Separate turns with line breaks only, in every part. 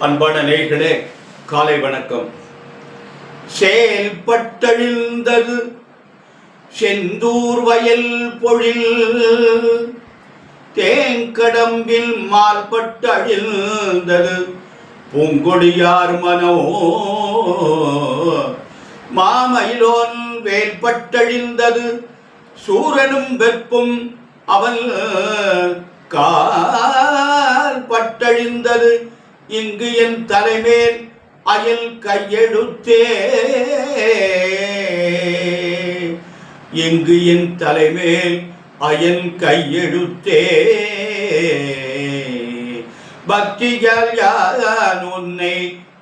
அன்பான நேயர்களே, காலை வணக்கம். செயல்பட்டழிந்தது செந்தூர் வயல் பொழில், தேங்கடம்பில் மால்பட்டழிந்தது பூங்கொடியார் மனோ, மாமயிலோன் வேல்பட்டழிந்தது சூரனும் வெப்பும் அவன் கால் பட்டழிந்தது இங்கு என் தலைமேல் அயல் கையெழுத்தே, இங்கு என் தலைமேல் அயல் கையெழுத்தே. பக்தியால் யான் உன்னை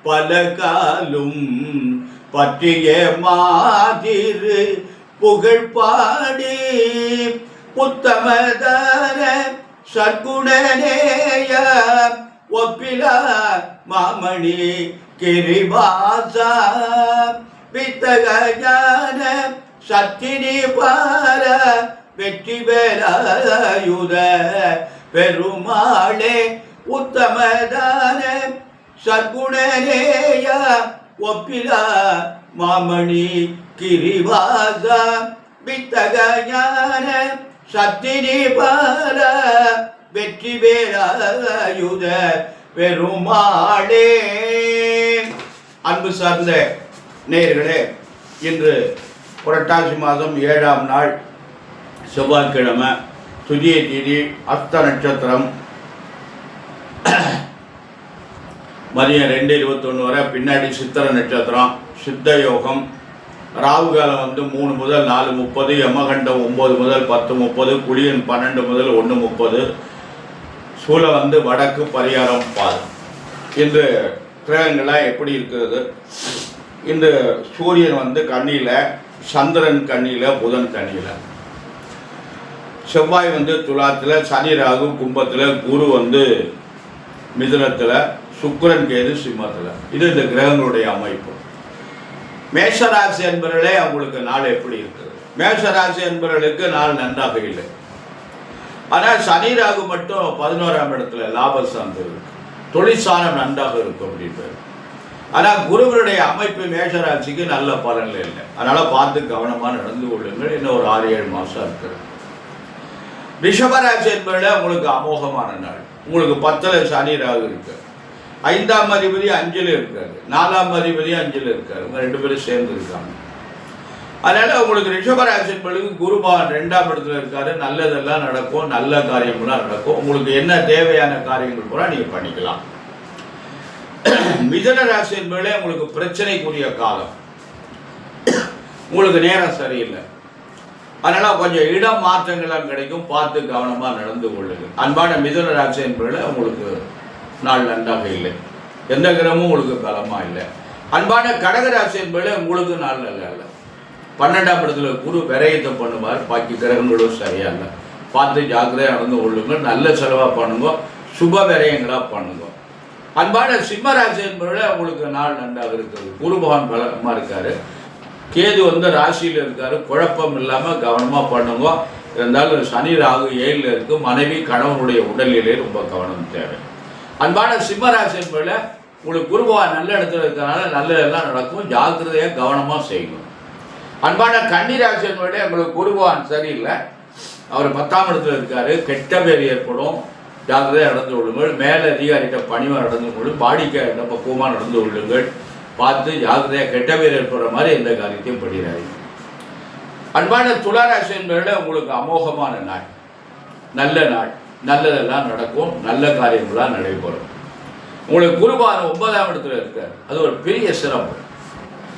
பல காலும் பற்றிய மாதிரு புகழ் பாடி, உத்தமதான சற்குணனேய ஒப்பிலா மாமணி கிரிவாசா, வித்தகஞான சத்தினி பார வெற்றி வேலாயுத பெருமாளே, உத்தமதான சற்குணனேய ஒப்பிலா மாமணி கிரிவாசா, வித்தகஞான சத்தினி பார வெற்றி வேலாயுத பெருமாளே. அன்பு சார்ந்த நேயர்களே, இன்று புரட்டாசி மாதம் 7ஆம் நாள் செவ்வாய்க்கிழமை, துதிய தேதி, அஸ்த நட்சத்திரம், மதியம் 2:21 வரை, பின்னாடி சித்திர நட்சத்திரம், சித்த யோகம், ராகு காலம் 3 முதல் 4:30, யமகண்டம் 9 முதல் 10:30, குளியன் 12 முதல் 1:30, சூலம் வடக்கு, பரிகாரம் பால். இன்று கிரகங்களாக எப்படி இருக்கிறது? இந்த சூரியன் கன்னியில், சந்திரன் கன்னியில், புதன் கன்னியில், செவ்வாய் துலாத்தில், சனி ராகு கும்பத்தில், குரு மிதுனத்தில், சுக்கிரன் கேது சிம்மத்தில். இது இந்த கிரகங்களுடைய அமைப்பு. மேஷராசி என்பவர்களே, அவங்களுக்கு நாள் எப்படி இருக்குது? மேஷராசி என்பவர்களுக்கு நாள் நன்றாக இல்லை. ஆனால் சனி ராகு மட்டும் 11ஆம் இடத்துல லாபஸ்தானத்தில் இருக்கு, தொழிற்சாலம் நன்றாக இருக்கும் அப்படின்றது. ஆனால் குருவனுடைய அமைப்பு மேஷராசிக்கு நல்ல பலன்ல இல்லை. அதனால் பார்த்து கவனமாக நடந்து கொள்ளுங்கள். இன்னும் ஒரு 6-7 மாதம் இருக்குது. ரிஷபராசி என்பவர்களே, உங்களுக்கு அமோகமான நாள். உங்களுக்கு 10ல் சனி ராகு இருக்கு, 5ஆம் அதிபதி 5ல் இருக்காரு, 4ஆம் அதிபதி 5ல் இருக்காரு. இவங்க 2 பேரும் சேர்ந்து இருக்காங்க. அதனால் உங்களுக்கு ரிஷபராசி என்பவர்களுக்கு குரு பகவான் 2ஆம் இடத்துல இருக்காரு. நல்லதெல்லாம் நடக்கும், நல்ல காரியங்கள்லாம் நடக்கும். உங்களுக்கு என்ன தேவையான காரியங்கள் கூட நீங்கள் பண்ணிக்கலாம். மிதுன ராசி என்பவர்களே, உங்களுக்கு பிரச்சனைக்குரிய காலம். உங்களுக்கு நேரம் சரியில்லை. அதனால் கொஞ்சம் இடம் மாற்றங்கள்லாம் கிடைக்கும். பார்த்து கவனமாக நடந்து கொள்ளுங்கள். அன்பான மிதுன ராசி என்பவர்களே, உங்களுக்கு நாள் நன்றாக இல்லை. எந்த கிரகமும் உங்களுக்கு பலமாக இல்லை. அன்பான கடகராசி என்பவர்களே, உங்களுக்கு நாள் நல்லா இல்லை. 12ஆம் இடத்துல குரு விரயத்தை பண்ணுவார். பாக்கி கிரகங்களும் சரியா இல்லை. பார்த்து ஜாக்கிரதையாக நடந்து கொள்ளுங்க. நல்ல செலவாக பண்ணுங்க, சுப விரயங்களாக பண்ணுங்க. அன்பான சிம்மராசி என்பவர்களே, உங்களுக்கு நாள் நன்றாக இருக்கிறது. குரு பகவான் பலமாக இருக்காரு. கேது ராசியில் இருக்காரு. குழப்பம் இல்லாமல் கவனமாக பண்ணுங்க. இருந்தாலும் சனி ராகு 7ல் இருக்கு. மனைவி கணவனுடைய உடல்நிலையே ரொம்ப கவனம் தேவை. அன்பான சிம்மராசி என்பவர்களே, உங்களுக்கு குரு பகவான் நல்ல இடத்துல இருக்கிறனால நல்லதெல்லாம் நடக்கும். ஜாக்கிரதையாக கவனமாக செய்யணும். அன்பான கன்னிராசி என்பவர்களே, உங்களுக்கு குரு பகவான் சரியில்லை. அவர் 10ஆம் இடத்துல இருக்காரு. கெட்ட பேர் ஏற்படும். ஜாக்கிரதையாக நடந்து கொள்ளுங்கள். மேலே அதிகாரிகிட்ட பணிவாக நடந்து கொள்ளுங்கள். பாடிக்க பக்குவமாக நடந்து கொள்ளுங்கள். பார்த்து ஜாக்கிரதையாக கெட்ட பேர் ஏற்படுற மாதிரி எந்த காரியத்தையும் பண்ணிடாதீங்க. அன்பான துளாராசி என்பவர்களே, உங்களுக்கு அமோகமான நாள், நல்ல நாள். நல்லதெல்லாம் நடக்கும், நல்ல காரியங்களாக நடைபெறும். உங்களுக்கு குரு பகவான் 9ஆம் இடத்துல இருக்கார். அது ஒரு பெரிய சிறப்பு.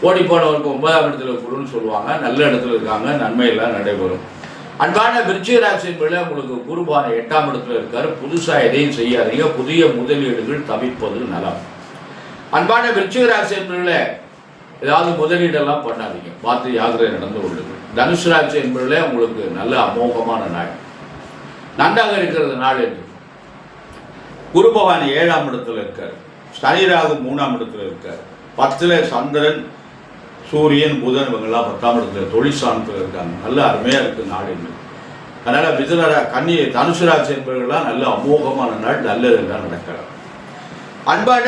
ஓடி போனவருக்கு 9ஆம் இடத்துல குருன்னு சொல்லுவாங்க. நல்ல இடத்துல இருக்காங்க, நன்மையெல்லாம் நடைபெறும். அன்பான விருச்சிக ராசி என்பதில் உங்களுக்கு குரு பகவான் 8ஆம் இடத்துல இருக்காரு. புதுசாக எதையும் செய்யாதீங்க. புதிய முதலீடுகள் தவிர்ப்பது நலம். அன்பான விருச்சிக ராசி என்பதில் ஏதாவது முதலீடெல்லாம் பண்ணாதீங்க. பார்த்து ஜாக்கிரதை நடந்து கொள்ளுங்கள். தனுசு ராசி என்பதில் உங்களுக்கு நல்ல அமோகமான நாள், நன்றாக இருக்கிறது நாள் என்று. குரு பகவான் 7ஆம் இடத்துல இருக்கார். சனி ராகு 3ஆம் இடத்துல இருக்கார். 10ல் சந்திரன், சூரியன், புதன் இவங்கெல்லாம் 10ஆம் இடத்துல தொழிற்சாலத்தில் இருக்காங்க. நல்ல அருமையாக இருக்குது நாடு. அதனால் கன்னி தனுசு ராசி என்பவர்கள்லாம் நல்ல அமோகமான நாள், நல்லதெல்லாம் நடக்கலாம். அன்பான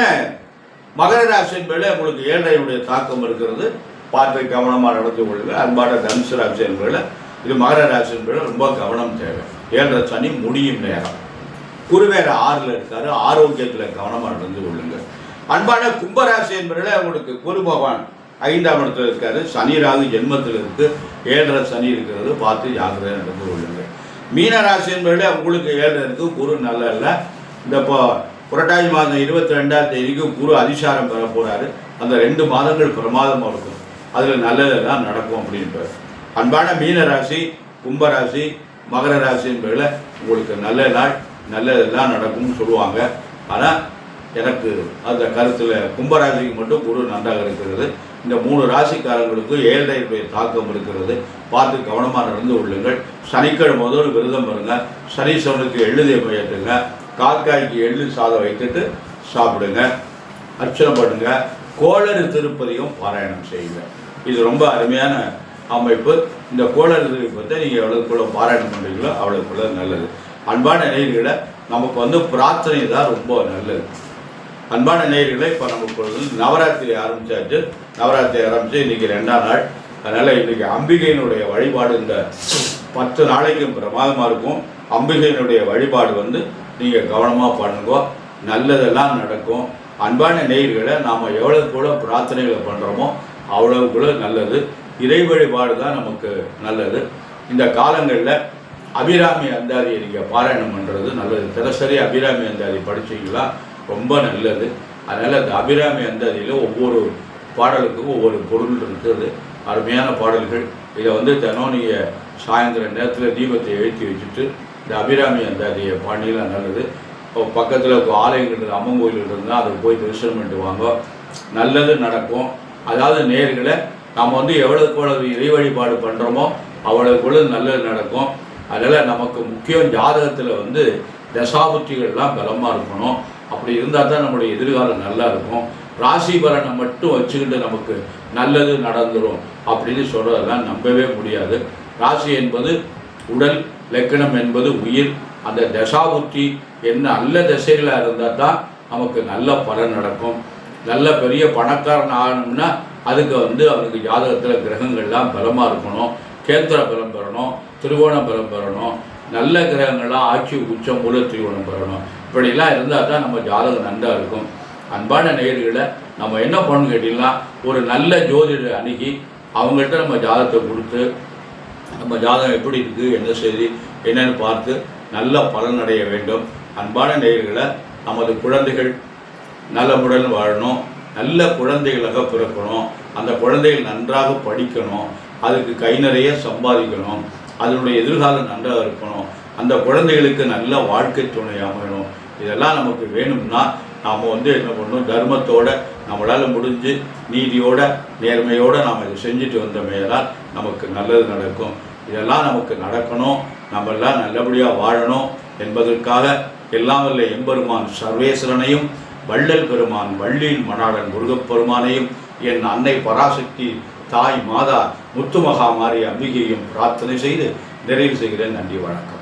மகர ராசி என்பதில் உங்களுக்கு 7.5 தாக்கம் இருக்கிறது, பார்த்து கவனமாக நடந்து கொள்ளுங்கள். அன்பான தனுசு ராசி என்பதில் இது மகர ராசி என்பதில் ரொம்ப கவனம் தேவை. 7.5 சனி முடியும் நேரம், குரு வேற 6ல் இருக்காரு, ஆரோக்கியத்தில் கவனமாக நடந்து கொள்ளுங்கள். அன்பான கும்பராசி என்பதில் உங்களுக்கு குரு பகவான் 5ஆம் இடத்துல இருக்காரு, சனி ராகு ஜென்மத்தில் இருக்கு, 7.5 சனி இருக்கிறது, பார்த்து ஜாக்கிரதையாக நடந்து கொள்ளுங்கள். மீன ராசி என்பதில் உங்களுக்கு 7 இருக்கு, குரு நல்ல இல்லை. இந்த இப்போ புரட்டாதி மாதம் 22ஆம் தேதிக்கு குரு அதிசாரம் பெற போறாரு. அந்த 2 மாதங்கள் பிரமாதமாக இருக்கும், அதில் நல்லதெல்லாம் நடக்கும் அப்படின்றார். அன்பான மீன ராசி, கும்பராசி, மகர ராசி என்பதில் உங்களுக்கு நல்ல நாள், நல்லதெல்லாம் நடக்கும்னு சொல்லுவாங்க. ஆனால் எனக்கு அந்த கருத்தில் கும்பராசிக்கு மட்டும் குரு நன்றாக இருக்கிறது. இந்த 3 ராசிக்காரங்களுக்கு 7.5 தாக்கம் இருக்கிறது, பார்த்து கவனமாக நடந்து கொள்ளுங்கள். சனிக்கிழமை முதல் விரதம் வருங்க, சனீஸ்வரனுக்கு எள்ளு தீபம் ஏற்றுங்க, காக்காய்க்கு எள்ளு சாதம் வைத்துட்டு சாப்பிடுங்க, அர்ச்சனை பண்ணுங்க, கோளறு திருப்பதியும் பாராயணம் செய்யுங்க. இது ரொம்ப அருமையான அமைப்பு. இந்த கோளறு திருப்பத்தை நீங்கள் எவ்வளோக்குள்ள பாராயணம் பண்ணுறீங்களோ அவ்வளோக்குள்ள நல்லது. அன்பான நேயர்களை நமக்கு பிரார்த்தனை தான் ரொம்ப நல்லது. அன்பான நேயர்களை இப்போ நமக்கு நவராத்திரி ஆரம்பிச்சாச்சு. நவராத்திரி ஆரம்பித்து இன்றைக்கி 2ஆம் நாள். அதனால் இன்றைக்கி அம்பிகையினுடைய வழிபாடு இந்த 10 நாளைக்கும் பிரமாதமாக இருக்கும். அம்பிகையினுடைய வழிபாடு நீங்கள் கவனமாக பண்ணுங்க, நல்லதெல்லாம் நடக்கும். அன்பான நேயர்களை நாம் எவ்வளவுக்குள்ள பிரார்த்தனைகளை பண்ணுறோமோ அவ்வளவுக்குள்ள நல்லது. இறை வழிபாடு தான் நமக்கு நல்லது. இந்த காலங்களில் அபிராமி அந்தாதியை நீங்கள் பாராயணம் பண்ணுறது நல்லது. தினசரி அபிராமி அந்தாதி படிச்சிங்களா ரொம்ப நல்லது. அதனால் அந்த அபிராமி அந்தாதியில் ஒவ்வொரு பாடலுக்கும் ஒவ்வொரு பொருள் இருக்குது, அருமையான பாடல்கள். இதை தினம் நீங்கள் சாயந்தர நேரத்தில் தீபத்தை ஏற்றி வச்சுட்டு இந்த அபிராமி அந்தாதியை பாடினா நல்லது. இப்போ பக்கத்தில் ஆலயங்கள் அம்மன் கோயில் இருந்தால் அதை போய் தரிசனம் பண்ணிட்டு வாங்க, நல்லது நடக்கும். அதாவது நேர்களை நாம் எவ்வளவுக்கு எவ்வளவு இறை வழிபாடு பண்ணுறோமோ அவ்வளவுக்குள்ள நல்லது நடக்கும். அதனால் நமக்கு முக்கியம் ஜாதகத்தில் தசாபுத்திகள்லாம் பலமாக இருக்கணும். அப்படி இருந்தால் தான் நம்முடைய எதிர்காலம் நல்லா இருக்கும். ராசி பலனை மட்டும் வச்சுக்கிட்டு நமக்கு நல்லது நடந்துடும் அப்படின்னு சொல்கிறதெல்லாம் நம்பவே முடியாது. ராசி என்பது உடல், லக்கணம் என்பது உயிர். அந்த தசாபுத்தி என்ன நல்ல திசைகளாக இருந்தால் தான் நமக்கு நல்ல பலன் நடக்கும். நல்ல பெரிய பணக்காரன் ஆகணும்னா அதுக்கு அவனுக்கு ஜாதகத்தில் கிரகங்கள்லாம் பலமாக இருக்கணும். கேந்திர பலம் பெறணும், திருவோண பலம் பெறணும், நல்ல கிரகங்கள்லாம் ஆட்சி உச்சம் மூல திருவோணம் பெறணும். இப்படிலாம் இருந்தால் தான் நம்ம ஜாதகம் நன்றாக இருக்கும். அன்பான நேயர்களை நம்ம என்ன பண்ணணும் கேட்டிங்கன்னா, ஒரு நல்ல ஜோதிடரை அணுகி அவங்கள்ட்ட நம்ம ஜாதகத்தை கொடுத்து நம்ம ஜாதகம் எப்படி இருக்குது, என்ன செய்தி என்னென்னு பார்த்து நல்ல பலன் அடைய வேண்டும். அன்பான நேயர்களை நமது குழந்தைகள் நலமுடன் வாழணும், நல்ல குழந்தைகளாக பிறக்கணும், அந்த குழந்தைகள் நன்றாக படிக்கணும், அதுக்கு கை நிறைய சம்பாதிக்கணும், அதனுடைய எதிர்காலம் நன்றாக இருக்கணும், அந்த குழந்தைகளுக்கு நல்ல வாழ்க்கை துணை அமையணும். இதெல்லாம் நமக்கு வேணும்னா நாம் என்ன பண்ணணும், தர்மத்தோடு நம்மளால் முடிஞ்சு நீதியோட நேர்மையோடு நாம் இதை செஞ்சுட்டு வந்தோமேனால் நமக்கு நல்லது நடக்கும். இதெல்லாம் நமக்கு நடக்கணும், நம்மெல்லாம் நல்லபடியாக வாழணும் என்பதற்காக எல்லாம் வல்ல எம்பெருமான் சர்வேஸ்வரனையும் வள்ளல் பெருமான் வள்ளியின் மணாளன் முருகப்பெருமானையும் என் அன்னை பராசக்தி தாய் மாதா முத்துமகா மாறி அம்பிகையும் பிரார்த்தனை செய்து நிறைவு செய்கிறேன். நன்றி, வணக்கம்.